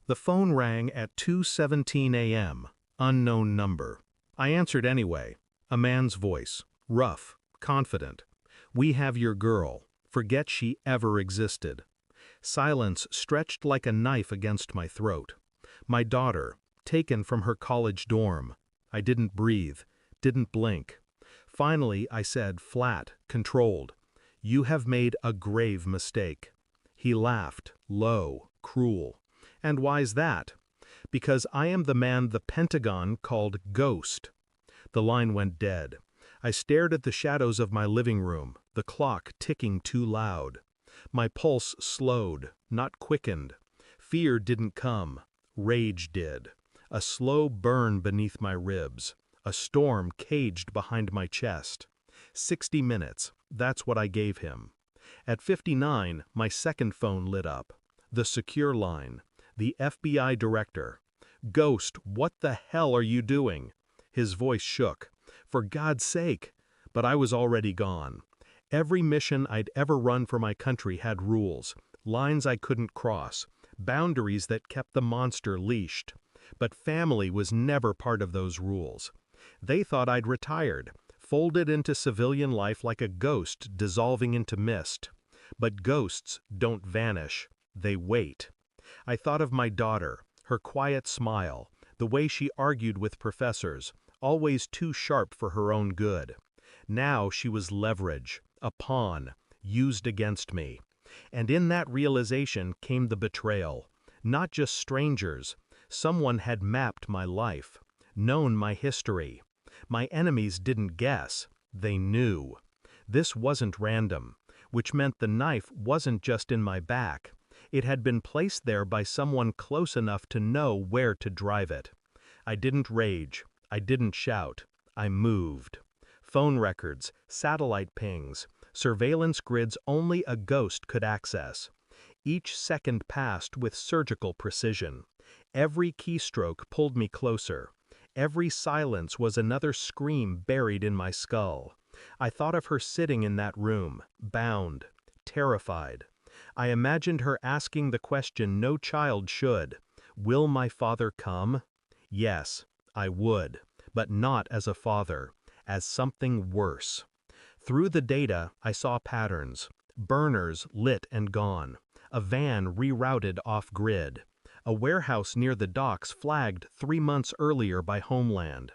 The phone rang at 2:17 a.m., unknown number. I answered anyway. A man's voice, rough, confident. "We have your girl. Forget she ever existed." Silence stretched like a knife against my throat. My daughter, taken from her college dorm. I didn't breathe, didn't blink. Finally, I said, flat, controlled, "You have made a grave mistake." He laughed, low, cruel. "And why's that?" "Because I am the man the Pentagon called Ghost." The line went dead. I stared at the shadows of my living room, the clock ticking too loud. My pulse slowed, not quickened. Fear didn't come. Rage did. A slow burn beneath my ribs. A storm caged behind my chest. 60 minutes, that's what I gave him. At 59, my second phone lit up. The secure line. The FBI director. "Ghost, what the hell are you doing?" His voice shook. "For God's sake!" But I was already gone. Every mission I'd ever run for my country had rules, lines I couldn't cross, boundaries that kept the monster leashed. But family was never part of those rules. They thought I'd retired, folded into civilian life like a ghost dissolving into mist. But ghosts don't vanish, they wait. I thought of my daughter, her quiet smile, the way she argued with professors, always too sharp for her own good. Now she was leverage, a pawn, used against me. And in that realization came the betrayal. Not just strangers. Someone had mapped my life, known my history. My enemies didn't guess, they knew. This wasn't random, which meant the knife wasn't just in my back. It had been placed there by someone close enough to know where to drive it. I didn't rage, I didn't shout, I moved. Phone records, satellite pings, surveillance grids only a ghost could access. Each second passed with surgical precision. Every keystroke pulled me closer. Every silence was another scream buried in my skull. I thought of her sitting in that room, bound, terrified. I imagined her asking the question no child should. "Will my father come?" Yes, I would, but not as a father, as something worse. Through the data, I saw patterns. Burners lit and gone. A van rerouted off-grid. A warehouse near the docks flagged 3 months earlier by Homeland.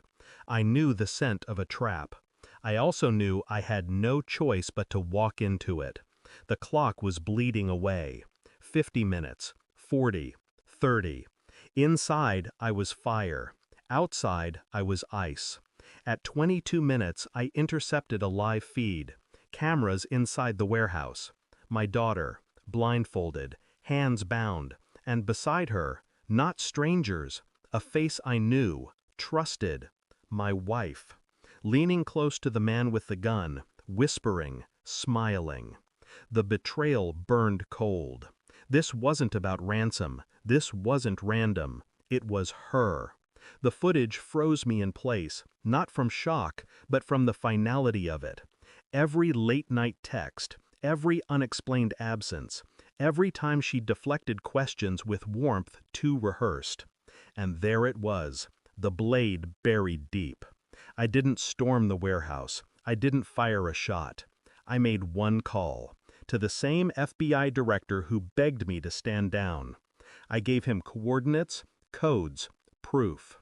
I knew the scent of a trap. I also knew I had no choice but to walk into it. The clock was bleeding away. 50 minutes, 40, 30. Inside, I was fire. Outside, I was ice. At 22 minutes, I intercepted a live feed. Cameras inside the warehouse. My daughter, blindfolded, hands bound, and beside her, not strangers, a face I knew, trusted, my wife. Leaning close to the man with the gun, whispering, smiling. The betrayal burned cold. This wasn't about ransom. This wasn't random. It was her. The footage froze me in place, not from shock, but from the finality of it. Every late-night text, every unexplained absence, every time she deflected questions with warmth too rehearsed. And there it was, the blade buried deep. I didn't storm the warehouse. I didn't fire a shot. I made one call, to the same FBI director who begged me to stand down. I gave him coordinates, codes, proof.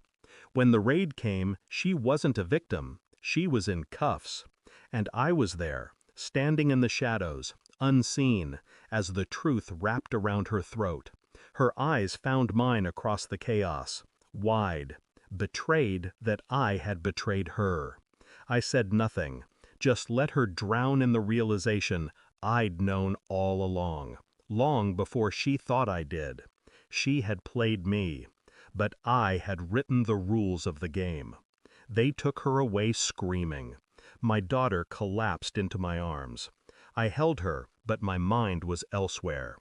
When the raid came, she wasn't a victim. She was in cuffs. And I was there, standing in the shadows, unseen, as the truth wrapped around her throat. Her eyes found mine across the chaos, wide, betrayed that I had betrayed her. I said nothing, just let her drown in the realization I'd known all along, long before she thought I did. She had played me, but I had written the rules of the game. They took her away screaming. My daughter collapsed into my arms. I held her, but my mind was elsewhere.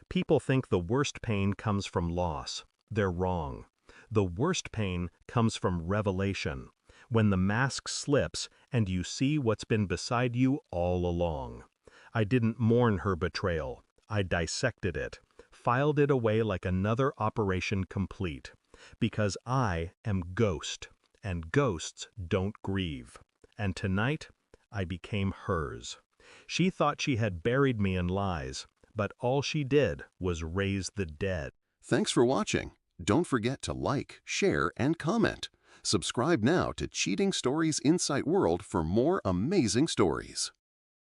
People think the worst pain comes from loss. They're wrong. The worst pain comes from revelation, when the mask slips and you see what's been beside you all along. I didn't mourn her betrayal. I dissected it, filed it away like another operation complete. Because I am Ghost, and ghosts don't grieve. And tonight, I became hers. She thought she had buried me in lies, but all she did was raise the dead. Thanks for watching. Don't forget to like, share, and comment. Subscribe now to Cheating Stories Insight World for more amazing stories.